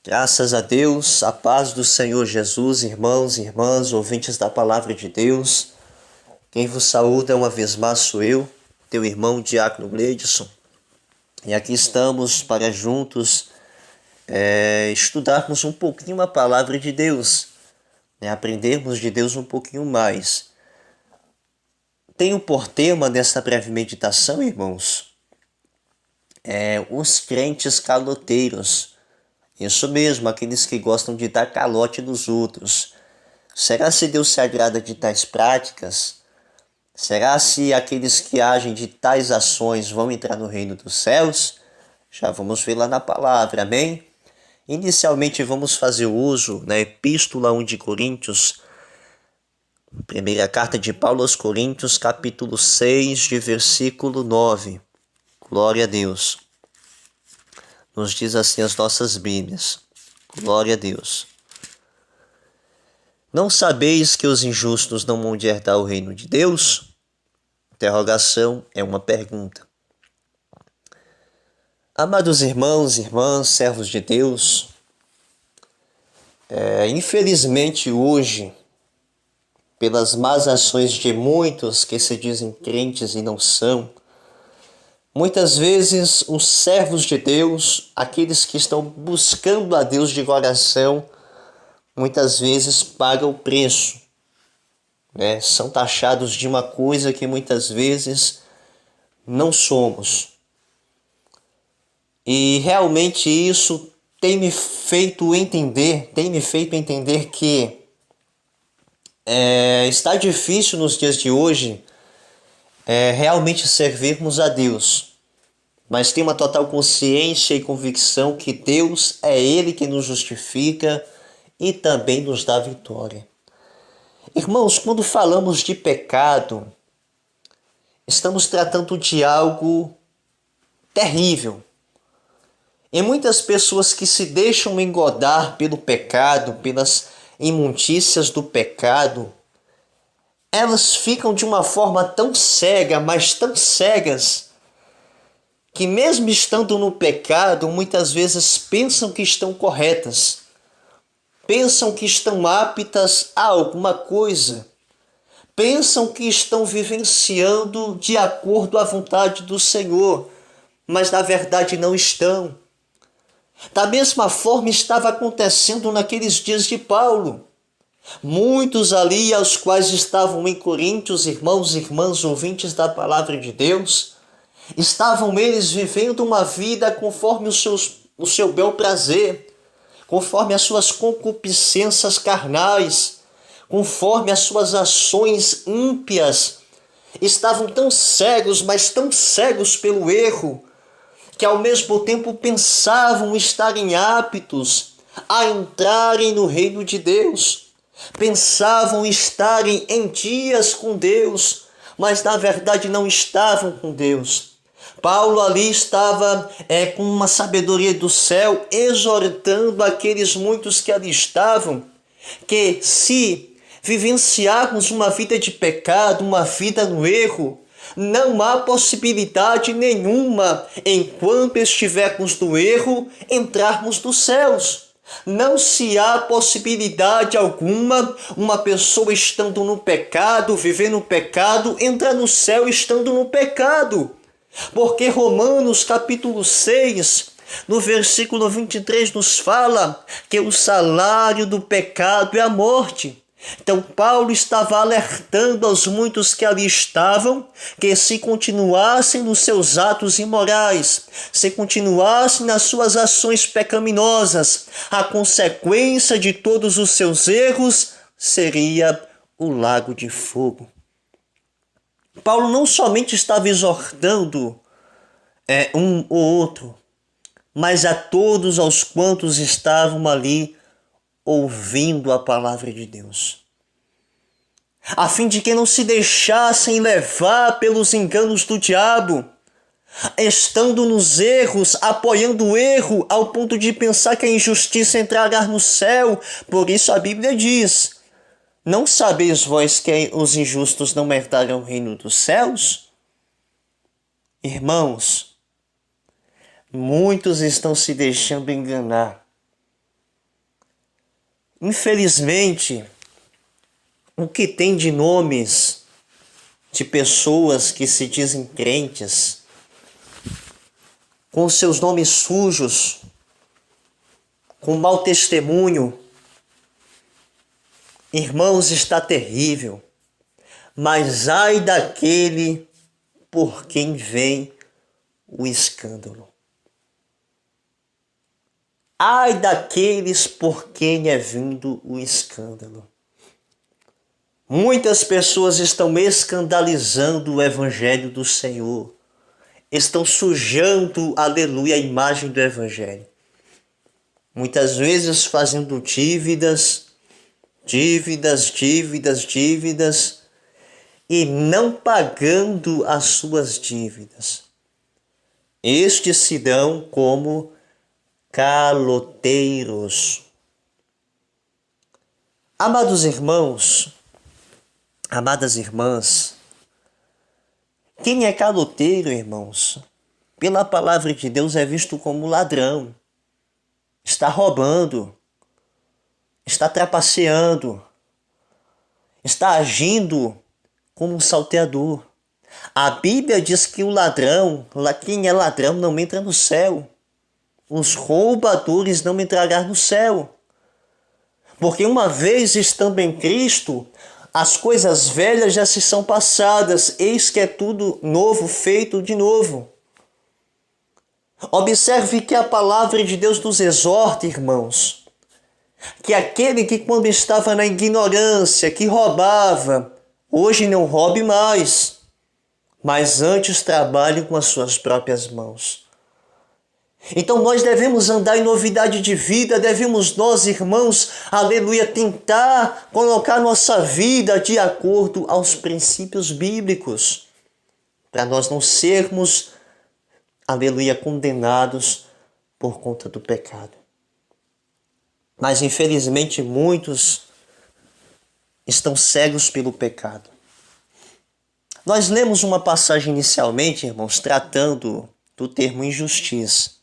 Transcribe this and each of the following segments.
Graças a Deus, a paz do Senhor Jesus, irmãos e irmãs, ouvintes da palavra de Deus. Quem vos saúda uma vez mais sou eu, teu irmão Diácono Gleidson. E aqui estamos para juntos estudarmos um pouquinho a palavra de Deus, aprendermos de Deus um pouquinho mais. Tenho por tema nessa breve meditação, irmãos, os crentes caloteiros. Isso mesmo, aqueles que gostam de dar calote nos outros. Será se Deus se agrada de tais práticas? Será se aqueles que agem de tais ações vão entrar no reino dos céus? Já vamos ver lá na palavra, amém? Inicialmente vamos fazer uso na Epístola 1 de Coríntios, primeira carta de Paulo aos Coríntios, capítulo 6, de versículo 9. Glória a Deus. Nos diz assim as nossas Bíblias. Glória a Deus. Não sabeis que os injustos não vão herdar o reino de Deus? Interrogação é uma pergunta. Amados irmãos e irmãs, servos de Deus, infelizmente hoje, pelas más ações de muitos que se dizem crentes e não são, muitas vezes os servos de Deus, aqueles que estão buscando a Deus de coração, muitas vezes pagam o preço. São taxados de uma coisa que muitas vezes não somos. E realmente isso tem me feito entender que está difícil nos dias de hoje realmente servirmos a Deus. Mas tem uma total consciência e convicção que Deus é Ele que nos justifica e também nos dá vitória. Irmãos, quando falamos de pecado, estamos tratando de algo terrível. E muitas pessoas que se deixam engodar pelo pecado, pelas imundícias do pecado, elas ficam de uma forma tão cega, mas tão cegas, que mesmo estando no pecado, muitas vezes pensam que estão corretas, pensam que estão aptas a alguma coisa, pensam que estão vivenciando de acordo à vontade do Senhor, mas na verdade não estão. Da mesma forma estava acontecendo naqueles dias de Paulo. Muitos ali aos quais estavam em Coríntios, irmãos e irmãs ouvintes da palavra de Deus, estavam eles vivendo uma vida conforme o seu bel prazer, conforme as suas concupiscências carnais, conforme as suas ações ímpias. Estavam tão cegos, mas tão cegos pelo erro, que ao mesmo tempo pensavam estarem aptos a entrarem no reino de Deus. Pensavam estarem em dias com Deus, mas na verdade não estavam com Deus. Paulo ali estava com uma sabedoria do céu, exortando aqueles muitos que ali estavam, que se vivenciarmos uma vida de pecado, uma vida no erro, não há possibilidade nenhuma, enquanto estivermos no erro, entrarmos nos céus. Não se há possibilidade alguma, uma pessoa estando no pecado, vivendo o pecado, entrar no céu estando no pecado. Porque Romanos capítulo 6, no versículo 23, nos fala que o salário do pecado é a morte. Então Paulo estava alertando aos muitos que ali estavam que se continuassem nos seus atos imorais, se continuassem nas suas ações pecaminosas, a consequência de todos os seus erros seria o lago de fogo. Paulo não somente estava exortando um ou outro, mas a todos aos quantos estavam ali ouvindo a palavra de Deus, a fim de que não se deixassem levar pelos enganos do diabo, estando nos erros, apoiando o erro ao ponto de pensar que a injustiça entrará no céu. Por isso a Bíblia diz: não sabeis vós que os injustos não herdarão o reino dos céus? Irmãos, muitos estão se deixando enganar Infelizmente, o que tem de nomes de pessoas que se dizem crentes, com seus nomes sujos, com mau testemunho, irmãos, está terrível. Mas ai daquele por quem vem o escândalo. Ai daqueles por quem é vindo o escândalo. Muitas pessoas estão escandalizando o evangelho do Senhor. Estão sujando, aleluia, a imagem do evangelho. Muitas vezes fazendo dívidas e não pagando as suas dívidas. Estes se dão como caloteiros. Amados irmãos, amadas irmãs, quem é caloteiro, irmãos? Pela palavra de Deus é visto como ladrão. Está roubando, está trapaceando, está agindo como um salteador. A Bíblia diz que o ladrão, quem é ladrão não entra no céu. Os roubadores não entrarão no céu. Porque uma vez estando em Cristo, as coisas velhas já se são passadas, eis que é tudo novo, feito de novo. Observe que a palavra de Deus nos exorta, irmãos, que aquele que quando estava na ignorância, que roubava, hoje não roube mais, mas antes trabalhe com as suas próprias mãos. Então nós devemos andar em novidade de vida, devemos nós, irmãos, aleluia, tentar colocar nossa vida de acordo aos princípios bíblicos, para nós não sermos, aleluia, condenados por conta do pecado. Mas infelizmente muitos estão cegos pelo pecado. Nós lemos uma passagem inicialmente, irmãos, tratando do termo injustiça.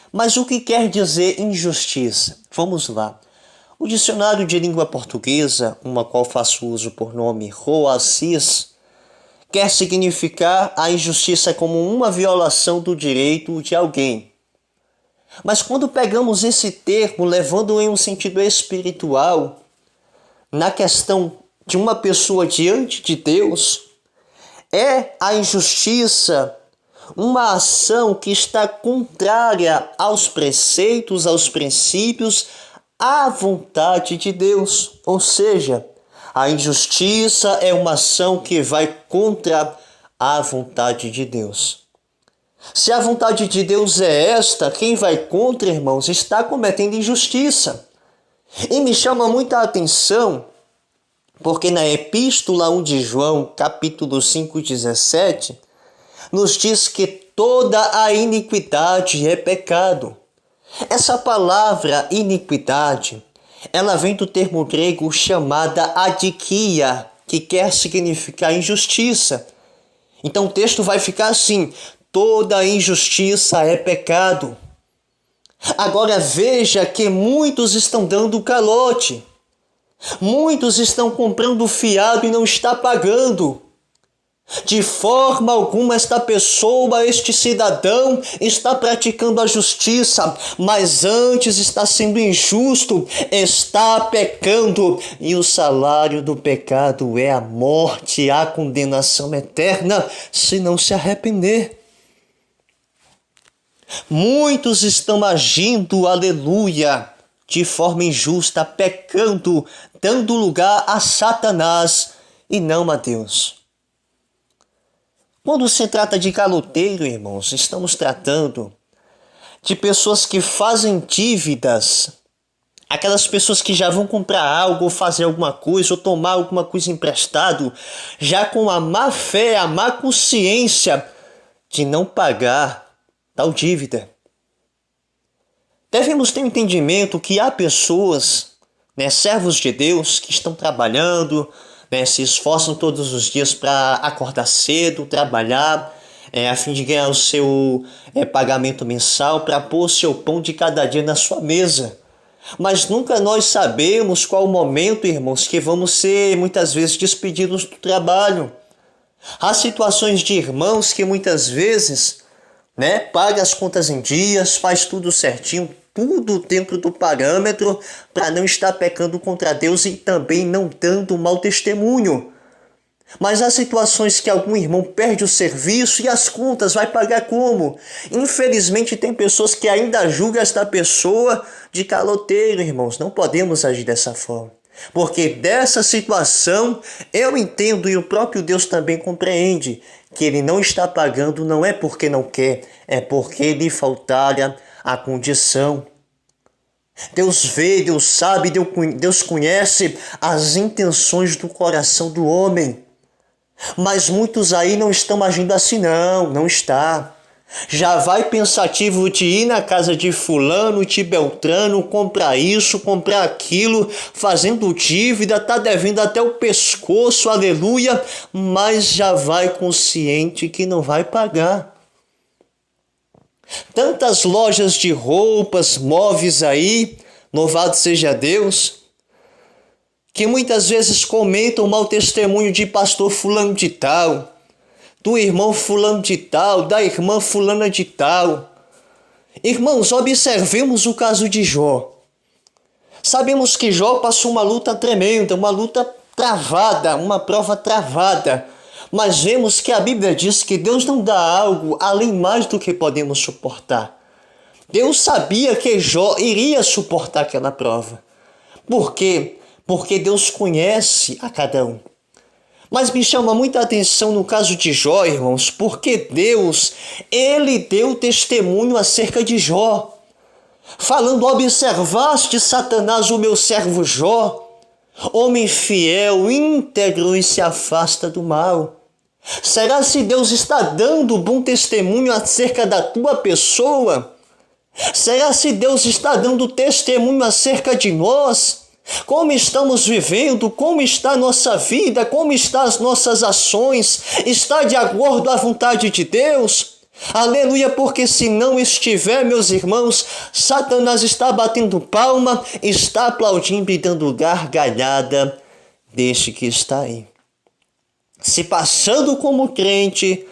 Mas o que quer dizer injustiça? Vamos lá. O dicionário de língua portuguesa, uma qual faço uso por nome Roassis, quer significar a injustiça como uma violação do direito de alguém. Mas quando pegamos esse termo, levando em um sentido espiritual, na questão de uma pessoa diante de Deus, é a injustiça uma ação que está contrária aos preceitos, aos princípios, à vontade de Deus. Ou seja, a injustiça é uma ação que vai contra a vontade de Deus. Se a vontade de Deus é esta, quem vai contra, irmãos, está cometendo injustiça. E me chama muita atenção, porque na Epístola 1 de João, capítulo 5, 17, nos diz que toda a iniquidade é pecado. Essa palavra iniquidade, ela vem do termo grego chamada adikia, que quer significar injustiça. Então o texto vai ficar assim: toda injustiça é pecado. Agora veja que muitos estão dando calote. Muitos estão comprando fiado e não está pagando. De forma alguma esta pessoa, este cidadão, está praticando a justiça, mas antes está sendo injusto, está pecando, e o salário do pecado é a morte, a condenação eterna, se não se arrepender. Muitos estão agindo, aleluia, de forma injusta, pecando, dando lugar a Satanás e não a Deus. Quando se trata de caloteiro, irmãos, estamos tratando de pessoas que fazem dívidas, aquelas pessoas que já vão comprar algo, ou fazer alguma coisa, ou tomar alguma coisa emprestado, já com a má fé, a má consciência de não pagar tal dívida. Devemos ter um entendimento que há pessoas, servos de Deus, que estão trabalhando, se esforçam todos os dias para acordar cedo, trabalhar, a fim de ganhar o seu pagamento mensal, para pôr o seu pão de cada dia na sua mesa. Mas nunca nós sabemos qual o momento, irmãos, que vamos ser muitas vezes despedidos do trabalho. Há situações de irmãos que muitas vezes, paga as contas em dias, faz tudo certinho, tudo dentro do parâmetro para não estar pecando contra Deus e também não dando mau testemunho. Mas há situações que algum irmão perde o serviço e as contas vai pagar como? Infelizmente tem pessoas que ainda julgam esta pessoa de caloteiro, irmãos. Não podemos agir dessa forma. Porque dessa situação eu entendo e o próprio Deus também compreende que ele não está pagando não é porque não quer, é porque lhe faltara a condição. Deus vê, Deus sabe, Deus conhece as intenções do coração do homem. Mas muitos aí não estão agindo assim, não está. Já vai pensativo de ir na casa de fulano, de Beltrano, comprar isso, comprar aquilo, fazendo dívida, tá devendo até o pescoço, aleluia, mas já vai consciente que não vai pagar. Tantas lojas de roupas, móveis aí, louvado seja Deus, que muitas vezes comentam o mau testemunho de pastor fulano de tal, do irmão fulano de tal, da irmã fulana de tal. Irmãos, observemos o caso de Jó. Sabemos que Jó passou uma luta tremenda, uma luta travada, uma prova travada. Mas vemos que a Bíblia diz que Deus não dá algo além mais do que podemos suportar. Deus sabia que Jó iria suportar aquela prova. Por quê? Porque Deus conhece a cada um. Mas me chama muita atenção no caso de Jó, irmãos, porque Deus, ele deu testemunho acerca de Jó. Falando, observaste, Satanás, o meu servo Jó, homem fiel, íntegro e se afasta do mal. Será se Deus está dando bom testemunho acerca da tua pessoa? Será se Deus está dando testemunho acerca de nós? Como estamos vivendo, como está a nossa vida, como estão as nossas ações, está de acordo à vontade de Deus? Aleluia, porque se não estiver, meus irmãos, Satanás está batendo palma, está aplaudindo e dando gargalhada deste que está aí. Se passando como crente,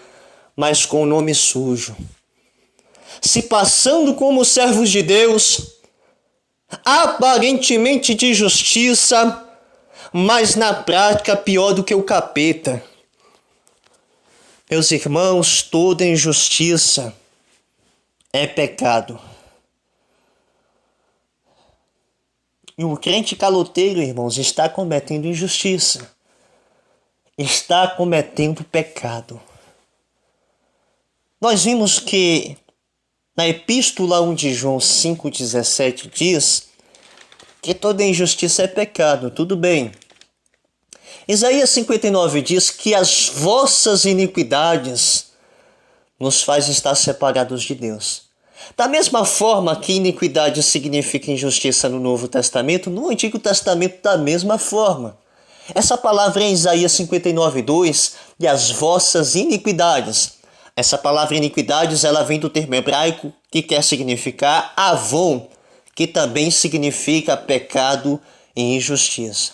mas com o nome sujo. Se passando como servos de Deus, aparentemente de justiça, mas na prática pior do que o capeta. Meus irmãos, toda injustiça é pecado. E o crente caloteiro, irmãos, está cometendo injustiça. Está cometendo pecado. Nós vimos que na Epístola 1 de João 5,17 diz que toda injustiça é pecado, tudo bem. Isaías 59 diz que as vossas iniquidades nos faz estar separados de Deus. Da mesma forma que iniquidade significa injustiça no Novo Testamento, no Antigo Testamento da mesma forma. Essa palavra é em Isaías 59,2, e as vossas iniquidades. Essa palavra iniquidades, ela vem do termo hebraico que quer significar avon, que também significa pecado e injustiça.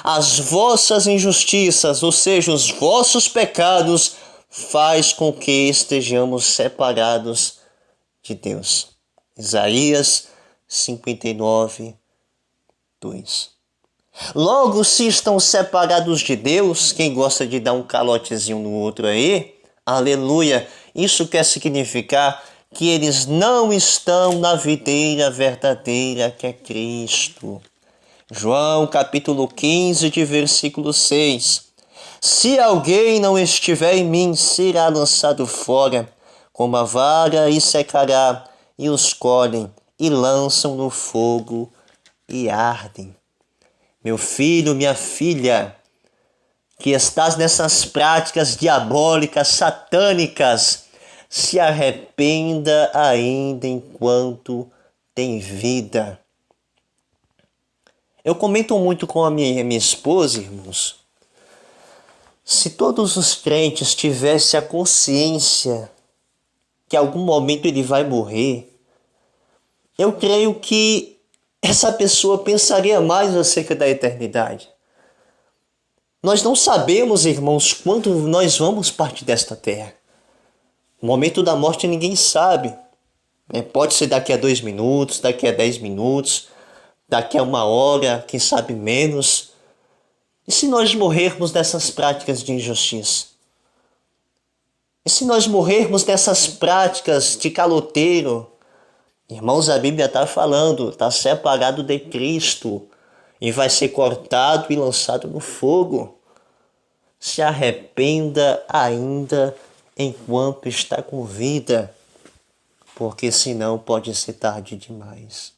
As vossas injustiças, ou seja, os vossos pecados, faz com que estejamos separados de Deus. Isaías 59, 2. Logo, se estão separados de Deus, quem gosta de dar um calotezinho no outro aí, aleluia, isso quer significar que eles não estão na videira verdadeira que é Cristo. João capítulo 15, de versículo 6. Se alguém não estiver em mim, será lançado fora, como a vara, e secará, e os colhem, e lançam no fogo, e ardem. Meu filho, minha filha, que estás nessas práticas diabólicas, satânicas, se arrependa ainda enquanto tem vida. Eu comento muito com a minha esposa, irmãos. Se todos os crentes tivessem a consciência que em algum momento ele vai morrer, eu creio que essa pessoa pensaria mais acerca da eternidade. Nós não sabemos, irmãos, quando nós vamos partir desta terra. O momento da morte ninguém sabe. Pode ser daqui a 2 minutos, daqui a 10 minutos, daqui a 1 hora, quem sabe menos. E se nós morrermos dessas práticas de injustiça? E se nós morrermos dessas práticas de caloteiro? Irmãos, a Bíblia está falando, está separado de Cristo e vai ser cortado e lançado no fogo. Se arrependa ainda enquanto está com vida, porque senão pode ser tarde demais.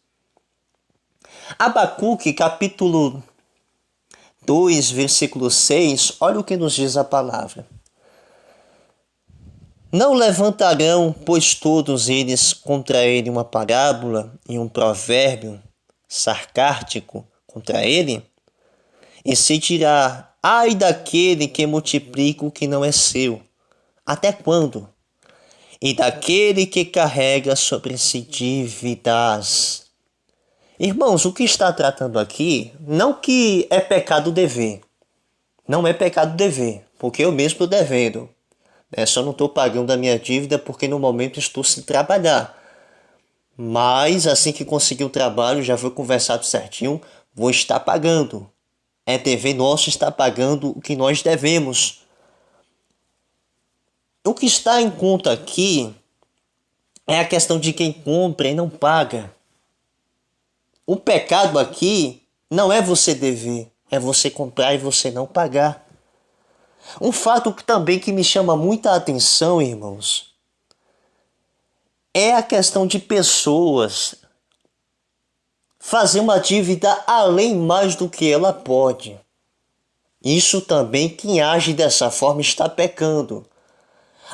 Abacuque, capítulo 2, versículo 6, olha o que nos diz a palavra. Não levantarão, pois todos eles contra ele uma parábola e um provérbio sarcástico contra ele? E se dirá, ai daquele que multiplica o que não é seu, até quando? E daquele que carrega sobre si dívidas. Irmãos, o que está tratando aqui, não que é pecado dever. Não é pecado dever, porque eu mesmo estou devendo. Só não estou pagando a minha dívida porque no momento estou sem trabalhar. Mas assim que conseguir o trabalho, já foi conversado certinho, vou estar pagando. É dever nosso estar pagando o que nós devemos. O que está em conta aqui é a questão de quem compra e não paga. O pecado aqui não é você dever, é você comprar e você não pagar. Um fato também que me chama muita atenção, irmãos, é a questão de pessoas fazer uma dívida além mais do que ela pode. Isso também, quem age dessa forma está pecando.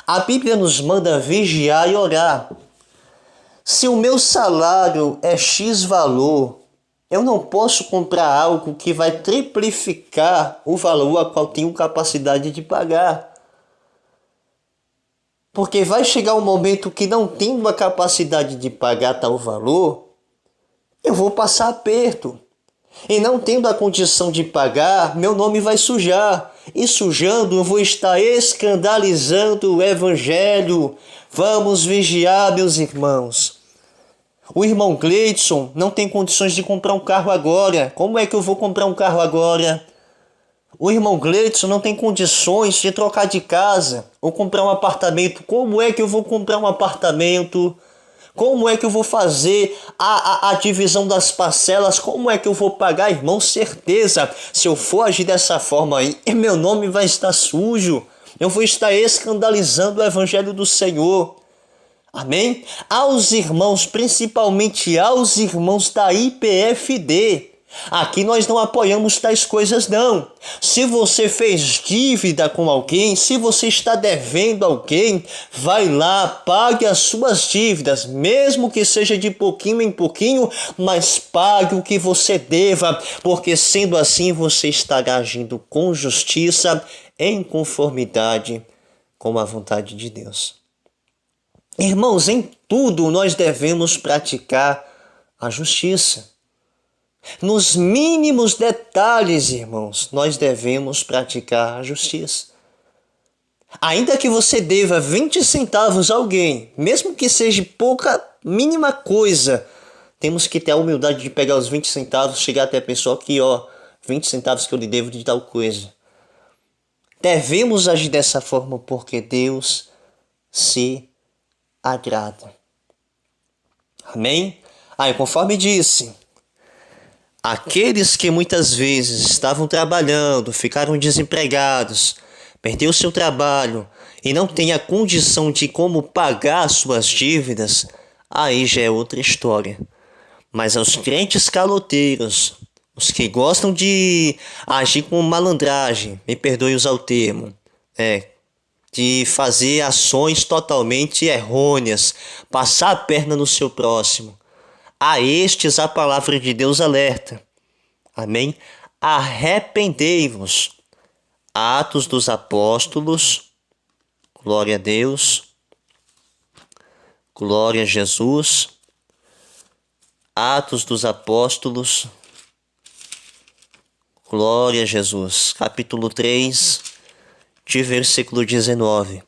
A Bíblia nos manda vigiar e orar. Se o meu salário é X valor, eu não posso comprar algo que vai triplificar o valor a qual tenho capacidade de pagar. Porque vai chegar um momento que não tendo a capacidade de pagar tal valor, eu vou passar aperto. E não tendo a condição de pagar, meu nome vai sujar. E sujando, eu vou estar escandalizando o evangelho. Vamos vigiar, meus irmãos. O irmão Gleidson não tem condições de comprar um carro agora. Como é que eu vou comprar um carro agora? O irmão Gleidson não tem condições de trocar de casa ou comprar um apartamento. Como é que eu vou comprar um apartamento? Como é que eu vou fazer a divisão das parcelas? Como é que eu vou pagar, irmão? Certeza, se eu for agir dessa forma aí, meu nome vai estar sujo. Eu vou estar escandalizando o evangelho do Senhor. Amém? Aos irmãos, principalmente aos irmãos da IPFD. Aqui nós não apoiamos tais coisas não. Se você fez dívida com alguém, se você está devendo alguém, vai lá, pague as suas dívidas, mesmo que seja de pouquinho em pouquinho, mas pague o que você deva, porque sendo assim você estará agindo com justiça, em conformidade com a vontade de Deus. Irmãos, em tudo nós devemos praticar a justiça. Nos mínimos detalhes, irmãos, nós devemos praticar a justiça. Ainda que você deva 20 centavos a alguém, mesmo que seja pouca, mínima coisa, temos que ter a humildade de pegar os 20 centavos, chegar até a pessoa aqui, 20 centavos que eu lhe devo de tal coisa. Devemos agir dessa forma porque Deus se agrada. Amém? Conforme disse, aqueles que muitas vezes estavam trabalhando, ficaram desempregados, perdeu seu trabalho e não tem a condição de como pagar suas dívidas, aí já é outra história. Mas aos crentes caloteiros, os que gostam de agir com malandragem, me perdoe usar o termo, de fazer ações totalmente errôneas, passar a perna no seu próximo, a estes a palavra de Deus alerta. Amém? Arrependei-vos. Atos dos Apóstolos. Glória a Deus. Glória a Jesus. Atos dos Apóstolos. Glória a Jesus. Capítulo 3, de versículo 19.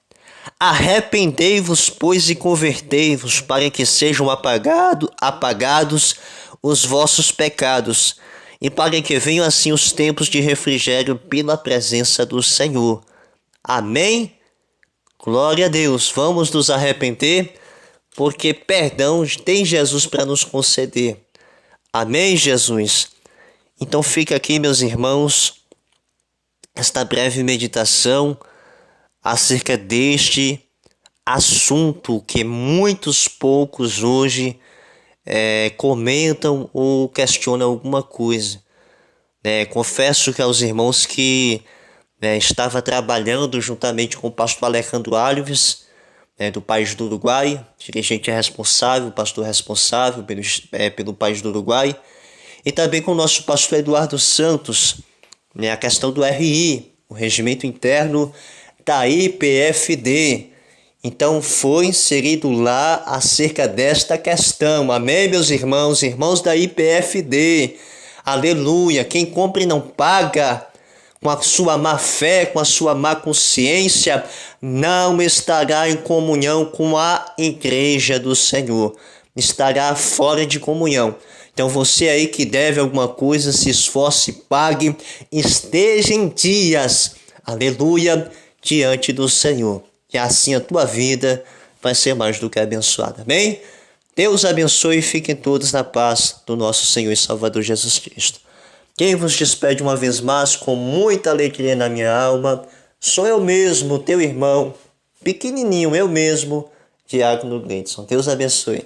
Arrependei-vos, pois, e convertei-vos, para que sejam apagados os vossos pecados, e para que venham assim os tempos de refrigério pela presença do Senhor. Amém? Glória a Deus. Vamos nos arrepender, porque perdão tem Jesus para nos conceder. Amém, Jesus? Então fica aqui, meus irmãos, esta breve meditação acerca deste assunto que poucos hoje comentam ou questionam alguma coisa. Confesso que aos irmãos que estava trabalhando juntamente com o pastor Alejandro Alves, do país do Uruguai, dirigente responsável, pastor responsável pelo país do Uruguai, e também com o nosso pastor Eduardo Santos, a questão do RI, o regimento interno da IPFD. Então foi inserido lá acerca desta questão. Amém, meus irmãos da IPFD. Aleluia. Quem compra e não paga, com a sua má fé, com a sua má consciência, não estará em comunhão com a igreja do Senhor. Estará fora de comunhão. Então você aí que deve alguma coisa, se esforce, pague, esteja em dias, aleluia, diante do Senhor. E assim a tua vida vai ser mais do que abençoada. Amém? Deus abençoe e fiquem todos na paz do nosso Senhor e Salvador Jesus Cristo. Quem vos despede uma vez mais com muita alegria na minha alma, sou eu mesmo, teu irmão, pequenininho, eu mesmo, Diácono Gleidson. Deus abençoe.